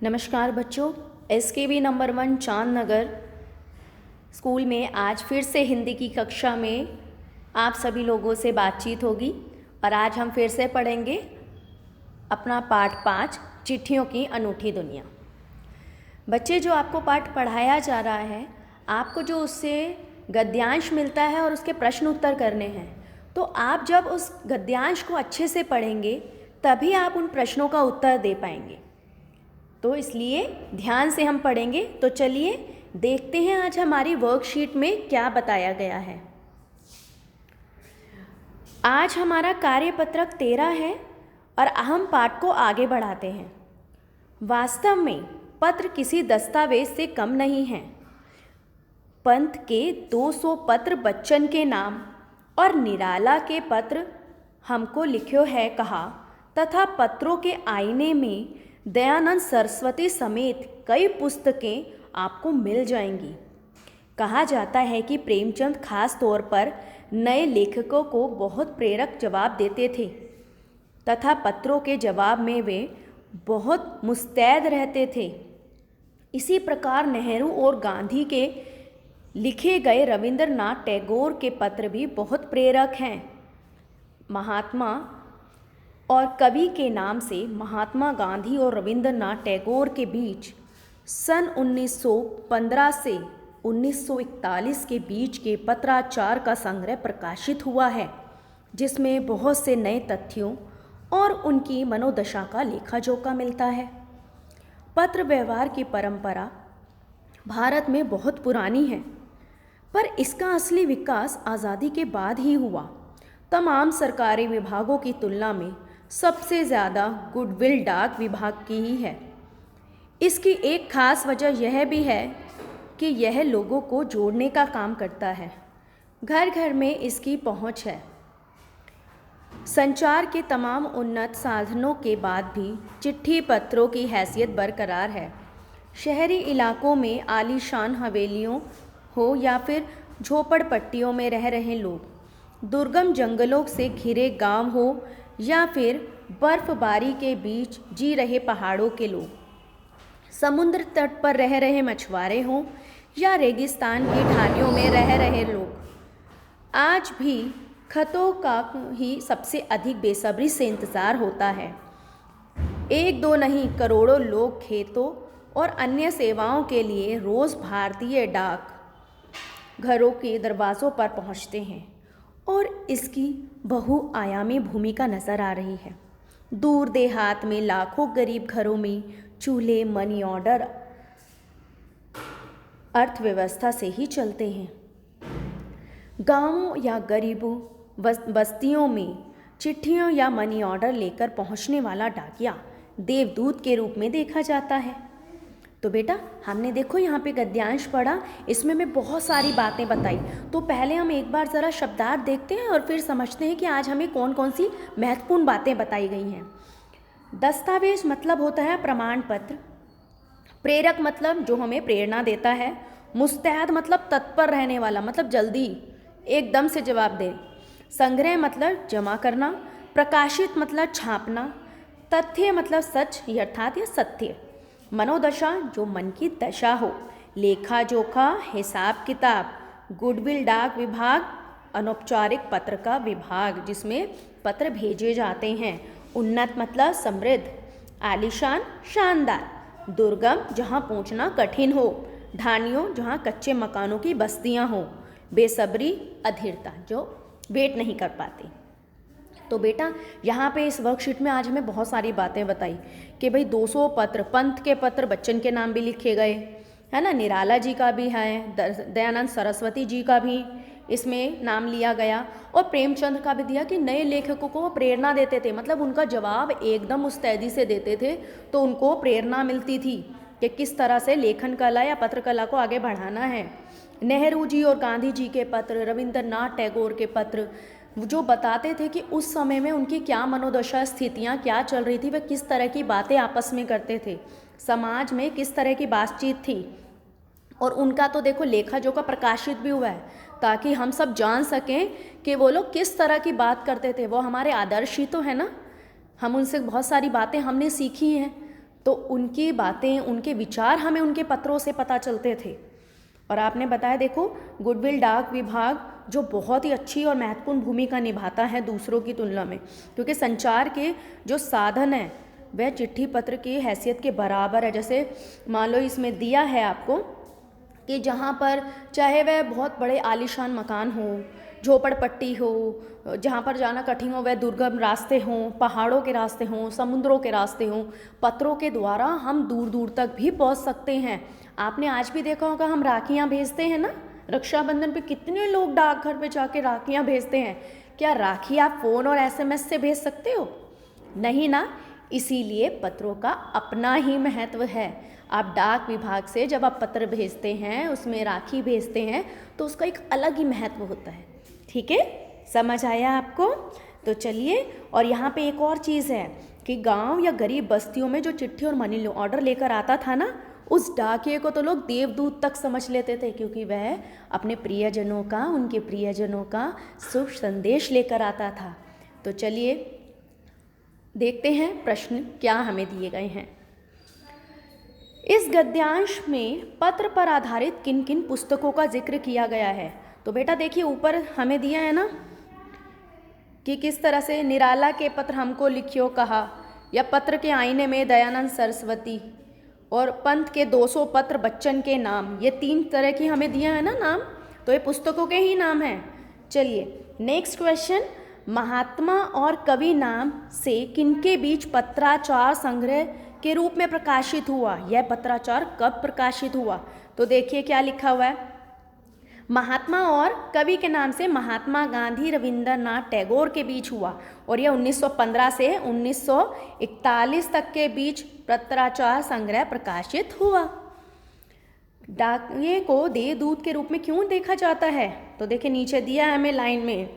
नमस्कार बच्चों, SKV number 1 चांद नगर स्कूल में आज फिर से हिंदी की कक्षा में आप सभी लोगों से बातचीत होगी और आज हम फिर से पढ़ेंगे अपना पाठ 5 चिट्ठियों की अनूठी दुनिया। बच्चे, जो आपको पाठ पढ़ाया जा रहा है, आपको जो उससे गद्यांश मिलता है और उसके प्रश्न उत्तर करने हैं, तो आप जब उस गद्यांश को अच्छे से पढ़ेंगे तभी आप उन प्रश्नों का उत्तर दे पाएंगे। तो इसलिए ध्यान से हम पढ़ेंगे। तो चलिए देखते हैं आज हमारी वर्कशीट में क्या बताया गया है। आज हमारा कार्यपत्रक 13 है और हम पाठ को आगे बढ़ाते हैं। वास्तव में पत्र किसी दस्तावेज से कम नहीं है। पंत के 200 पत्र बच्चन के नाम और निराला के पत्र हमको लिखो है कहा, तथा पत्रों के आईने में दयानंद सरस्वती समेत कई पुस्तकें आपको मिल जाएंगी। कहा जाता है कि प्रेमचंद खास तौर पर नए लेखकों को बहुत प्रेरक जवाब देते थे तथा पत्रों के जवाब में वे बहुत मुस्तैद रहते थे। इसी प्रकार नेहरू और गांधी के लिखे गए रविंद्रनाथ टैगोर के पत्र भी बहुत प्रेरक हैं। महात्मा और कवि के नाम से महात्मा गांधी और रविंद्रनाथ टैगोर के बीच सन 1915 से 1941 के बीच के पत्राचार का संग्रह प्रकाशित हुआ है, जिसमें बहुत से नए तथ्यों और उनकी मनोदशा का लेखा-जोखा मिलता है। पत्र व्यवहार की परंपरा भारत में बहुत पुरानी है, पर इसका असली विकास आज़ादी के बाद ही हुआ। तमाम सरकारी विभागों की तुलना में सबसे ज़्यादा गुडविल डाक विभाग की ही है। इसकी एक खास वजह यह भी है कि यह लोगों को जोड़ने का काम करता है। घर घर में इसकी पहुंच है। संचार के तमाम उन्नत साधनों के बाद भी चिट्ठी पत्रों की हैसियत बरकरार है। शहरी इलाकों में आलीशान हवेलियों हो या फिर झोपड़पट्टियों में रह रहे लोग, दुर्गम जंगलों से घिरे गांव हो या फिर बर्फबारी के बीच जी रहे पहाड़ों के लोग, समुद्र तट पर रह रहे मछुआरे हों या रेगिस्तान की ढानियों में रह रहे लोग, आज भी खतों का ही सबसे अधिक बेसब्री से इंतज़ार होता है। एक दो नहीं, करोड़ों लोग खेतों और अन्य सेवाओं के लिए रोज़ भारतीय डाक घरों के दरवाज़ों पर पहुंचते हैं और इसकी बहुआयामी भूमिका नज़र आ रही है। दूर देहात में लाखों गरीब घरों में चूल्हे मनी ऑर्डर अर्थव्यवस्था से ही चलते हैं। गांवों या गरीबों बस्तियों में चिट्ठियों या मनी ऑर्डर लेकर पहुंचने वाला डाकिया देवदूत के रूप में देखा जाता है। तो बेटा, हमने देखो यहाँ पे गद्यांश पढ़ा, इसमें मैं बहुत सारी बातें बताई। तो पहले हम एक बार ज़रा शब्दार्थ देखते हैं और फिर समझते हैं कि आज हमें कौन कौन सी महत्वपूर्ण बातें बताई गई हैं। दस्तावेज मतलब होता है प्रमाण पत्र। प्रेरक मतलब जो हमें प्रेरणा देता है। मुस्तैद मतलब तत्पर रहने वाला, मतलब जल्दी एकदम से जवाब दे। संग्रह मतलब जमा करना। प्रकाशित मतलब छापना। तथ्य मतलब सच, यथार्थ या सत्य। मनोदशा जो मन की दशा हो। लेखा जोखा, हिसाब किताब। गुडविल डाक विभाग, अनौपचारिक पत्र का विभाग जिसमें पत्र भेजे जाते हैं। उन्नत मतलब समृद्ध। आलीशान, शानदार। दुर्गम जहाँ पहुँचना कठिन हो। ढानियों जहाँ कच्चे मकानों की बस्तियाँ हों। बेसब्री, अधीरता जो वेट नहीं कर पाती। तो बेटा, यहाँ पे इस वर्कशीट में आज हमें बहुत सारी बातें बताई कि भाई 200 पत्र, पंत के पत्र बच्चन के नाम भी लिखे गए, है ना, निराला जी का भी है, दयानंद सरस्वती जी का भी इसमें नाम लिया गया और प्रेमचंद का भी दिया कि नए लेखकों को वो प्रेरणा देते थे, मतलब उनका जवाब एकदम मुस्तैदी से देते थे, तो उनको प्रेरणा मिलती थी कि किस तरह से लेखन कला या पत्र कला को आगे बढ़ाना है। नेहरू जी और गांधी जी के पत्र, रविंद्रनाथ टैगोर के पत्र जो बताते थे कि उस समय में उनकी क्या मनोदशा, स्थितियाँ क्या चल रही थी, वे किस तरह की बातें आपस में करते थे, समाज में किस तरह की बातचीत थी। और उनका तो देखो लेखा जोखा प्रकाशित भी हुआ है ताकि हम सब जान सकें कि वो लोग किस तरह की बात करते थे। वो हमारे आदर्श ही तो है ना, हम उनसे बहुत सारी बातें हमने सीखी हैं। तो उनकी बातें, उनके विचार हमें उनके पत्रों से पता चलते थे। और आपने बताया, देखो गुडविल डाक विभाग जो बहुत ही अच्छी और महत्वपूर्ण भूमिका निभाता है दूसरों की तुलना में, क्योंकि संचार के जो साधन है वह चिट्ठी पत्र की हैसियत के बराबर है। जैसे मान लो इसमें दिया है आपको कि जहाँ पर चाहे वह बहुत बड़े आलीशान मकान हो, झोपड़पट्टी हो, जहाँ पर जाना कठिन हो, वह दुर्गम रास्ते हों, पहाड़ों के रास्ते हों, समुद्रों के रास्ते हों, पत्रों के द्वारा हम दूर दूर तक भी पहुँच सकते हैं। आपने आज भी देखा होगा, हम राखियाँ भेजते हैं ना, रक्षाबंधन पे कितने लोग डाकघर पे जाके राखियाँ भेजते हैं। क्या राखी आप फ़ोन और SMS से भेज सकते हो? नहीं ना। इसीलिए पत्रों का अपना ही महत्व है। आप डाक विभाग से जब आप पत्र भेजते हैं, उसमें राखी भेजते हैं, तो उसका एक अलग ही महत्व होता है। ठीक है, समझ आया आपको? तो चलिए, और यहाँ पे एक और चीज़ है कि गांव या गरीब बस्तियों में जो चिट्ठी और मनी ऑर्डर लेकर आता था ना, उस डाकिये को तो लोग देवदूत तक समझ लेते थे, क्योंकि वह अपने प्रियजनों का, उनके प्रियजनों का शुभ संदेश लेकर आता था। तो चलिए देखते हैं प्रश्न क्या हमें दिए गए हैं। इस गद्यांश में पत्र पर आधारित किन किन पुस्तकों का जिक्र किया गया है? तो बेटा देखिए, ऊपर हमें दिया है ना कि किस तरह से निराला के पत्र हमको लिखियो कहा, या पत्र के आईने में दयानंद सरस्वती, और पंत के 200 पत्र बच्चन के नाम। ये 3 तरह की हमें दिया है ना नाम, तो ये पुस्तकों के ही नाम हैं। चलिए नेक्स्ट क्वेश्चन, महात्मा और कवि नाम से किनके बीच पत्राचार संग्रह के रूप में प्रकाशित हुआ? यह पत्राचार कब प्रकाशित हुआ? तो देखिए क्या लिखा हुआ है, महात्मा और कवि के नाम से महात्मा गांधी रविंद्रनाथ टैगोर के बीच हुआ, और यह 1915 से 1941 तक के बीच पत्राचार संग्रह प्रकाशित हुआ। डाकिये को देवदूत के रूप में क्यों देखा जाता है? तो देखिए नीचे दिया है हमें लाइन में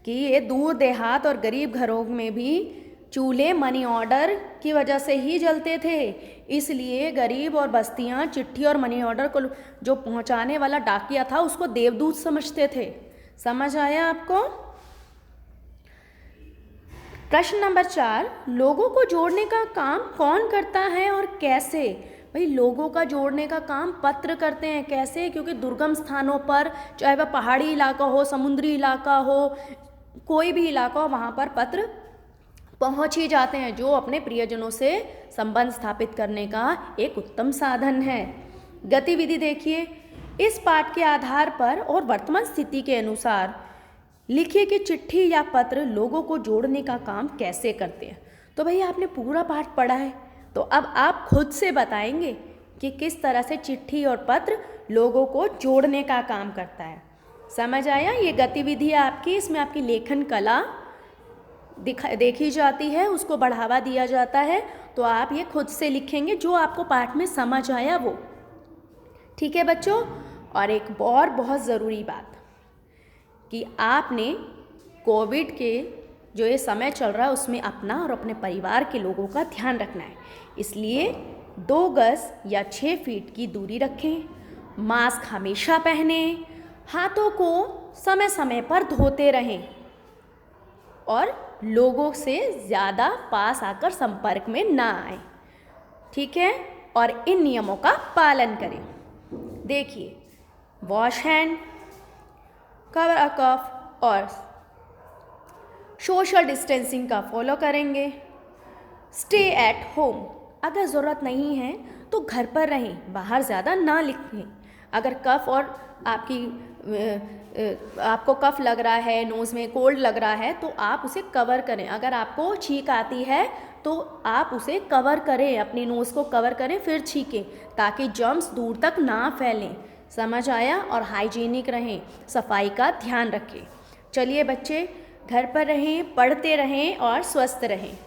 कि ये दूर देहात और गरीब घरों में भी चूल्हे मनी ऑर्डर की वजह से ही जलते थे, इसलिए गरीब और बस्तियां चिट्ठी और मनी ऑर्डर को जो पहुंचाने वाला डाकिया था उसको देवदूत समझते थे। समझ आया आपको? प्रश्न नंबर 4, लोगों को जोड़ने का काम कौन करता है और कैसे? भाई लोगों का जोड़ने का काम पत्र करते हैं। कैसे? क्योंकि दुर्गम स्थानों पर, चाहे वह पहाड़ी इलाका हो, समुद्री इलाका हो, कोई भी इलाका हो, वहाँ पर पत्र पहुँच ही जाते हैं, जो अपने प्रियजनों से संबंध स्थापित करने का एक उत्तम साधन है। गतिविधि देखिए, इस पाठ के आधार पर और वर्तमान स्थिति के अनुसार लिखिए कि चिट्ठी या पत्र लोगों को जोड़ने का काम कैसे करते हैं। तो भाई आपने पूरा पाठ पढ़ा है, तो अब आप खुद से बताएंगे कि किस तरह से चिट्ठी और पत्र लोगों को जोड़ने का काम करता है। समझ आया? ये गतिविधि है आपकी, इसमें आपकी लेखन कला देखी जाती है, उसको बढ़ावा दिया जाता है। तो आप ये खुद से लिखेंगे जो आपको पाठ में समझ आया वो। ठीक है बच्चों? और एक और बहुत ज़रूरी बात कि आपने कोविड के जो ये समय चल रहा है उसमें अपना और अपने परिवार के लोगों का ध्यान रखना है, इसलिए 2 गज या 6 फीट की दूरी रखें, मास्क हमेशा पहने, हाथों को समय समय पर धोते रहें और लोगों से ज़्यादा पास आकर संपर्क में ना आए। ठीक है? और इन नियमों का पालन करें। देखिए, वॉश हैंड, कवर अ कफ और सोशल डिस्टेंसिंग का फॉलो करेंगे। स्टे एट होम, अगर ज़रूरत नहीं है तो घर पर रहें, बाहर ज़्यादा ना निकलें। अगर कफ और आपको कफ लग रहा है, नोज़ में कोल्ड लग रहा है, तो आप उसे कवर करें। अगर आपको छींक आती है तो आप उसे कवर करें, अपनी नोज़ को कवर करें, फिर छींकें, ताकि जर्म्स दूर तक ना फैलें। समझ आया? और हाइजीनिक रहें, सफाई का ध्यान रखें। चलिए बच्चे, घर पर रहें, पढ़ते रहें और स्वस्थ रहें।